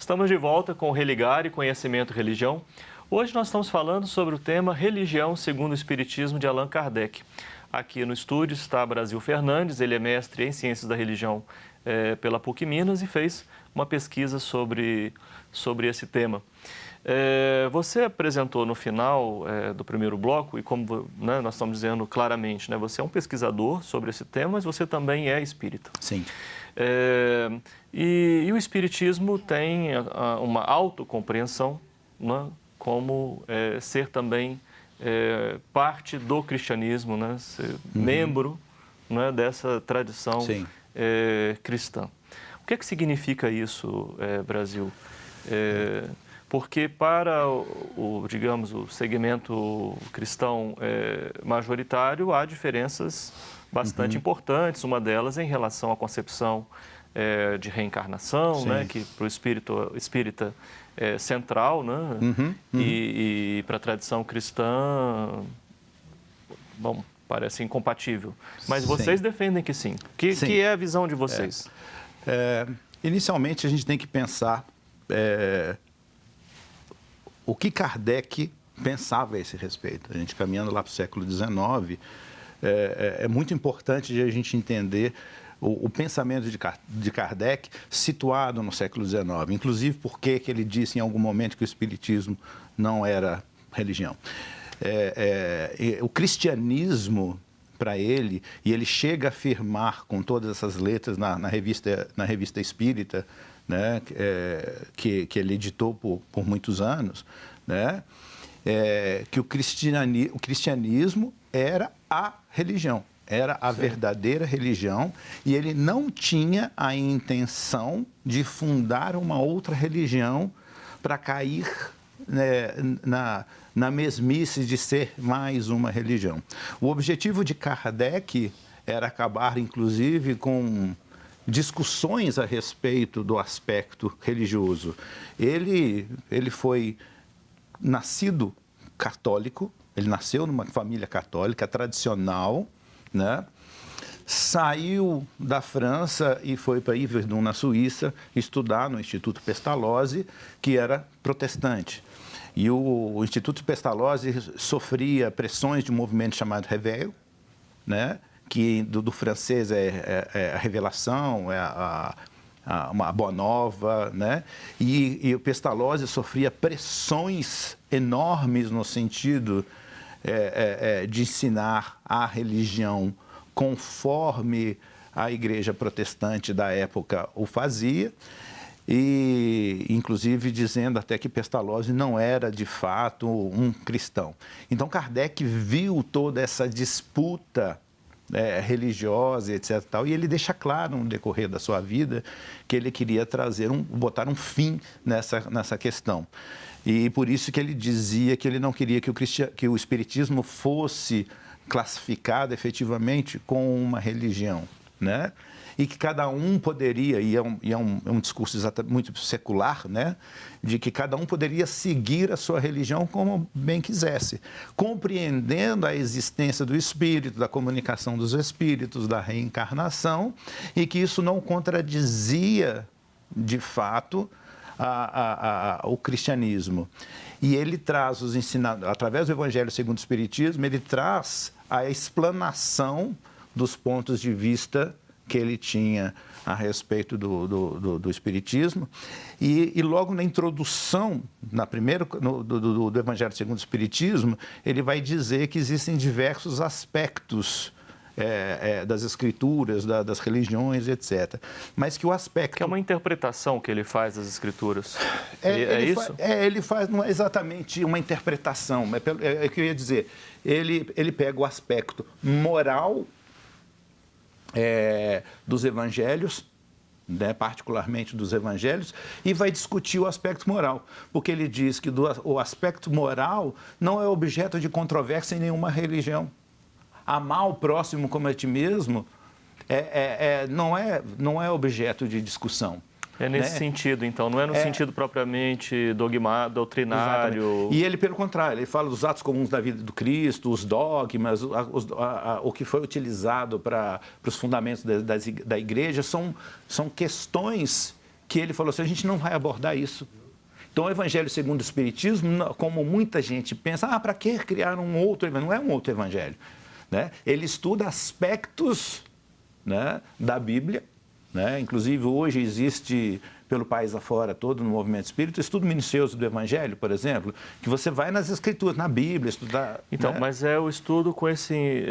Estamos de volta com Religar e Conhecimento e Religião. Hoje nós estamos falando sobre o tema Religião segundo o Espiritismo de Allan Kardec. Aqui no estúdio está Brasil Fernandes, ele é mestre em Ciências da Religião pela PUC Minas e fez uma pesquisa sobre esse tema. Você apresentou no final do primeiro bloco, e como nós estamos dizendo claramente, você é um pesquisador sobre esse tema, mas você também é espírita. Sim. E o espiritismo tem uma autocompreensão, como ser também parte do cristianismo, ser membro dessa tradição cristã. O que significa isso, Brasil? Porque para digamos, o segmento cristão majoritário há diferenças bastante importantes, uma delas em relação à concepção de reencarnação, que para o espírita é central, e para a tradição cristã, bom, parece incompatível. Mas vocês defendem que sim. Que é a visão de vocês? Inicialmente, a gente tem que pensar o que Kardec pensava a esse respeito. A gente caminhando lá para o século XIX, é muito importante a gente entender o pensamento de Kardec situado no século XIX. Inclusive, por que ele disse em algum momento que o espiritismo não era religião. O cristianismo, para ele, e ele chega a afirmar com todas essas letras na revista Espírita, que ele editou por muitos anos, que o cristianismo era a religião, era a verdadeira religião, e ele não tinha a intenção de fundar uma outra religião para cair na mesmice de ser mais uma religião. O objetivo de Kardec era acabar, inclusive, com discussões a respeito do aspecto religioso. Ele foi nascido católico, ele nasceu numa família católica tradicional, saiu da França e foi para Yverdon, na Suíça, estudar no Instituto Pestalozzi, que era protestante. E o Instituto Pestalozzi sofria pressões de um movimento chamado Réveil, que do francês é a revelação, é uma boa nova, e o Pestalozzi sofria pressões enormes no sentido de ensinar a religião conforme a igreja protestante da época o fazia, e inclusive dizendo até que Pestalozzi não era de fato um cristão. Então Kardec viu toda essa disputa religiosa, etc. E ele deixa claro no decorrer da sua vida que ele queria botar um fim nessa questão. E por isso que ele dizia que ele não queria que o espiritismo fosse classificado efetivamente como uma religião, e que cada um poderia, e é um discurso muito secular, de que cada um poderia seguir a sua religião como bem quisesse, compreendendo a existência do espírito, da comunicação dos espíritos, da reencarnação, e que isso não contradizia, de fato, o cristianismo. E ele traz os ensinamentos, através do Evangelho segundo o Espiritismo, ele traz a explanação dos pontos de vista que ele tinha a respeito do Espiritismo. E logo na introdução, do Evangelho segundo o Espiritismo, ele vai dizer que existem diversos aspectos das escrituras, das religiões, etc. Mas que o aspecto... Que é uma interpretação que ele faz das escrituras. Isso? Ele faz, não é exatamente uma interpretação, é o que eu ia dizer. Ele pega o aspecto moral dos evangelhos, particularmente dos evangelhos, e vai discutir o aspecto moral, porque ele diz que o aspecto moral não é objeto de controvérsia em nenhuma religião. Amar o próximo como a ti mesmo não é objeto de discussão. É nesse sentido, então, não é no sentido propriamente doutrinário. Exatamente. E ele, pelo contrário, ele fala dos atos comuns da vida do Cristo, os dogmas, o que foi utilizado para os fundamentos da igreja, são questões que ele falou assim, a gente não vai abordar isso. Então, o Evangelho segundo o Espiritismo, como muita gente pensa, para que criar um outro evangelho? Não é um outro evangelho, né? Ele estuda aspectos, né, da Bíblia, né? Inclusive, hoje existe, pelo país afora todo, no movimento espírita, estudo minucioso do Evangelho, por exemplo, que você vai nas Escrituras, na Bíblia, estudar... Então, né? mas é o estudo com esse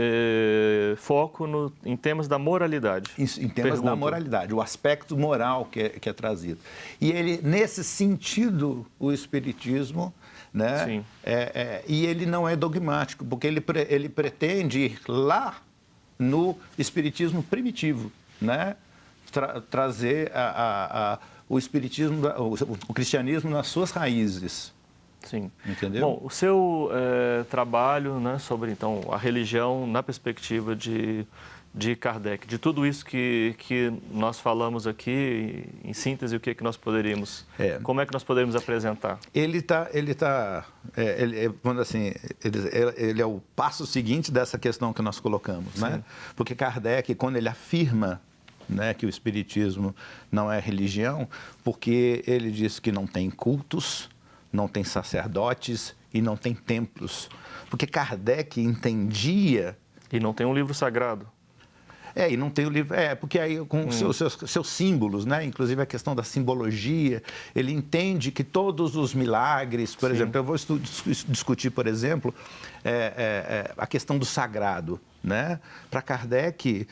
foco em temas da moralidade. Em temas da moralidade, o aspecto moral que é trazido. E ele, nesse sentido, o Espiritismo, né? Sim. E ele não é dogmático, porque ele pretende ir lá no Espiritismo primitivo, né? Trazer o Espiritismo, o cristianismo nas suas raízes. Sim. Entendeu? Bom, o seu trabalho, né, sobre então a religião na perspectiva de Kardec, de tudo isso que nós falamos aqui, em síntese, o que é que nós poderíamos, como é que nós poderíamos apresentar? Ele vamos assim, ele é o passo seguinte dessa questão que nós colocamos, né? Porque Kardec, quando ele afirma, né, que o Espiritismo não é religião, porque ele diz que não tem cultos, não tem sacerdotes e não tem templos. Porque Kardec entendia... E não tem um livro sagrado. E não tem o livro... porque aí com seus símbolos, né? Inclusive a questão da simbologia, ele entende que todos os milagres, por exemplo, eu vou discutir, por exemplo, a questão do sagrado, né? Para Kardec...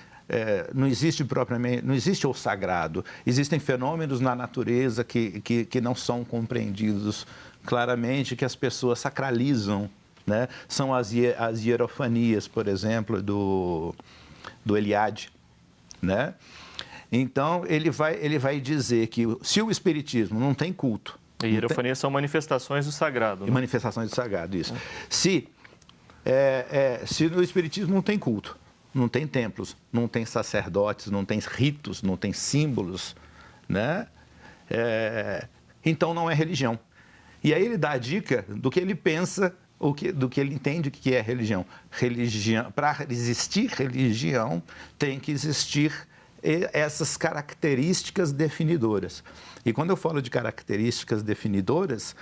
não existe o sagrado. Existem fenômenos na natureza que não são compreendidos claramente, que as pessoas sacralizam, né? São as hierofanias, por exemplo, do Eliade, né? Então, ele vai dizer que se o Espiritismo não tem culto... E hierofanias são manifestações do sagrado. Né? Manifestações do sagrado, isso. Se no Espiritismo não tem culto, não tem templos, não tem sacerdotes, não tem ritos, não tem símbolos, né? Então não é religião. E aí ele dá a dica do que ele pensa, do que ele entende que é religião. Para existir religião, tem que existir essas características definidoras. E quando eu falo de características definidoras,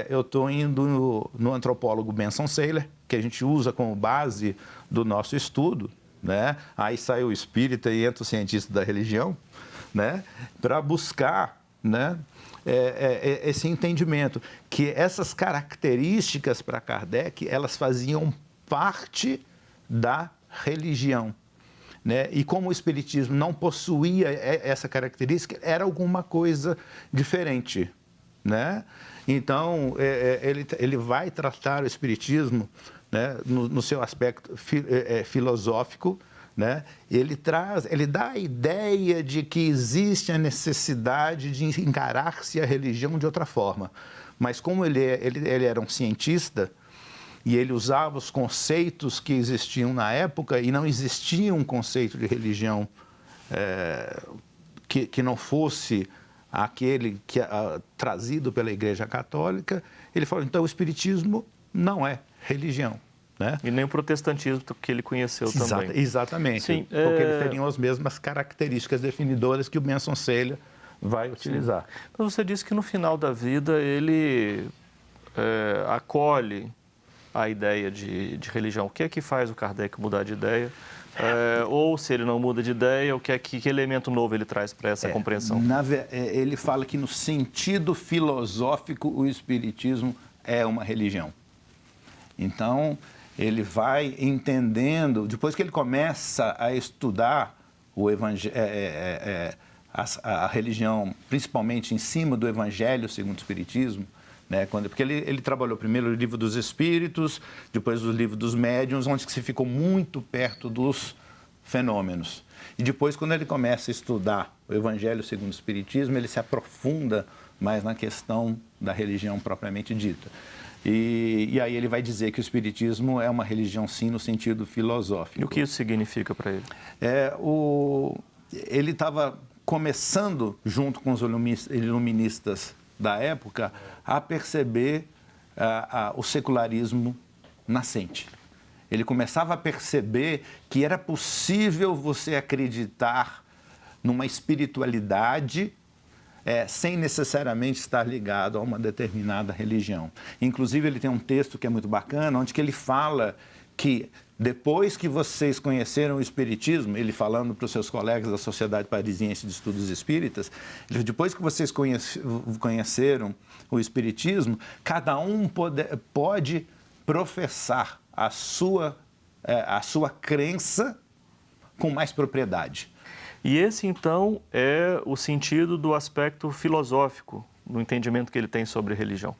eu estou indo no antropólogo Benson Saylor, que a gente usa como base do nosso estudo, né? Aí sai o espírita e entra o cientista da religião, né? Para buscar, né, esse entendimento, que essas características para Kardec, elas faziam parte da religião, né? E como o Espiritismo não possuía essa característica, era alguma coisa diferente, né? Então, ele vai tratar o Espiritismo, né, no seu aspecto filosófico, né? Ele dá a ideia de que existe a necessidade de encarar-se a religião de outra forma. Mas como ele era um cientista e ele usava os conceitos que existiam na época, e não existia um conceito de religião que não fosse aquele trazido pela Igreja Católica, ele falou, então o Espiritismo não é religião. Né? E nem o protestantismo que ele conheceu também. Exatamente, Sim, porque eles teriam as mesmas características definidoras que o Benson Saylor vai utilizar. Mas você disse que no final da vida ele acolhe a ideia de religião. O que é que faz o Kardec mudar de ideia? Ou se ele não muda de ideia, que elemento novo ele traz para essa compreensão? Ele fala que no sentido filosófico o Espiritismo é uma religião. Então, ele vai entendendo, depois que ele começa a estudar a religião, principalmente em cima do Evangelho segundo o Espiritismo, né? Porque ele trabalhou primeiro o livro dos Espíritos, depois o livro dos Médiuns, onde se ficou muito perto dos fenômenos. E depois, quando ele começa a estudar o Evangelho segundo o Espiritismo, ele se aprofunda mais na questão da religião propriamente dita. E aí ele vai dizer que o Espiritismo é uma religião, sim, no sentido filosófico. E o que isso significa para ele? Ele estava começando, junto com os iluministas da época, a perceber o secularismo nascente. Ele começava a perceber que era possível você acreditar numa espiritualidade sem necessariamente estar ligado a uma determinada religião. Inclusive, ele tem um texto que é muito bacana, onde que ele fala que depois que vocês conheceram o Espiritismo, ele falando para os seus colegas da Sociedade Parisiense de Estudos Espíritas, depois que vocês conheceram o Espiritismo, cada um pode professar a sua crença com mais propriedade. E esse, então, é o sentido do aspecto filosófico, no entendimento que ele tem sobre religião.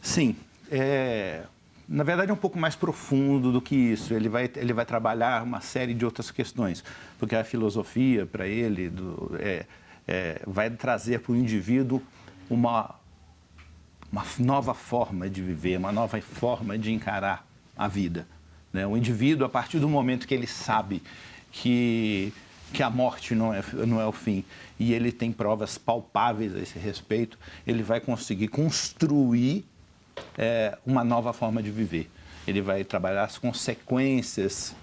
Sim. Na verdade, é um pouco mais profundo do que isso. Ele vai trabalhar uma série de outras questões, porque a filosofia, para ele, vai trazer para o indivíduo uma nova forma de viver, uma nova forma de encarar a vida. Né? O indivíduo, a partir do momento que ele sabe que a morte não é o fim, e ele tem provas palpáveis a esse respeito, ele vai conseguir construir uma nova forma de viver. Ele vai trabalhar as consequências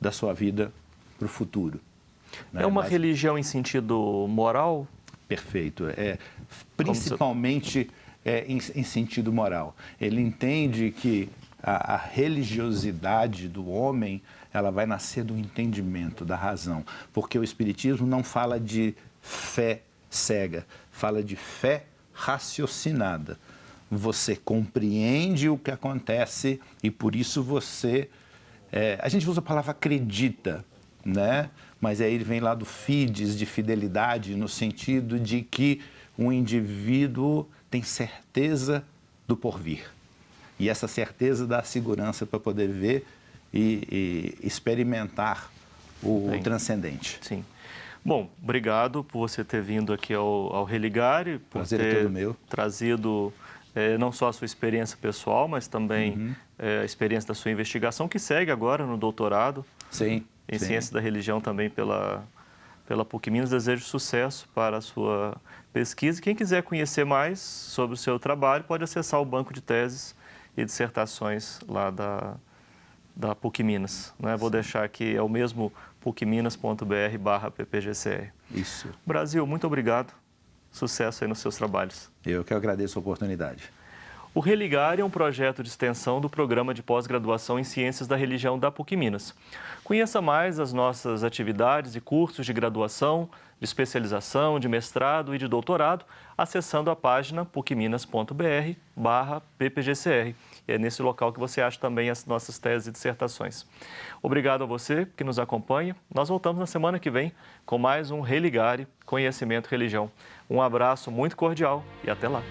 da sua vida para o futuro. Né? É uma religião em sentido moral? Perfeito. Principalmente em sentido moral. Ele entende que a religiosidade do homem, ela vai nascer do entendimento, da razão. Porque o Espiritismo não fala de fé cega, fala de fé raciocinada. Você compreende o que acontece e por isso você... a gente usa a palavra acredita, né? Mas aí ele vem lá do fides, de fidelidade, no sentido de que um indivíduo tem certeza do porvir. E essa certeza dá segurança para poder ver e experimentar o transcendente. Sim. Bom, obrigado por você ter vindo aqui ao Religare, por Prazer ter é todo meu. trazido não só a sua experiência pessoal, mas também a experiência da sua investigação, que segue agora no doutorado. Sim. Em Ciência da Religião também pela PUC Minas. Desejo sucesso para a sua pesquisa. Quem quiser conhecer mais sobre o seu trabalho pode acessar o banco de teses e dissertações lá da PUC Minas. Né? Vou deixar aqui, é o mesmo pucminas.br/ppgcr. Isso. Brasil, muito obrigado. Sucesso aí nos seus trabalhos. Eu que agradeço a oportunidade. O Religare é um projeto de extensão do Programa de Pós-Graduação em Ciências da Religião da PUC Minas. Conheça mais as nossas atividades e cursos de graduação, de especialização, de mestrado e de doutorado, acessando a página pucminas.br/ppgcr. E é nesse local que você acha também as nossas teses e dissertações. Obrigado a você que nos acompanha. Nós voltamos na semana que vem com mais um Religare, Conhecimento e Religião. Um abraço muito cordial e até lá.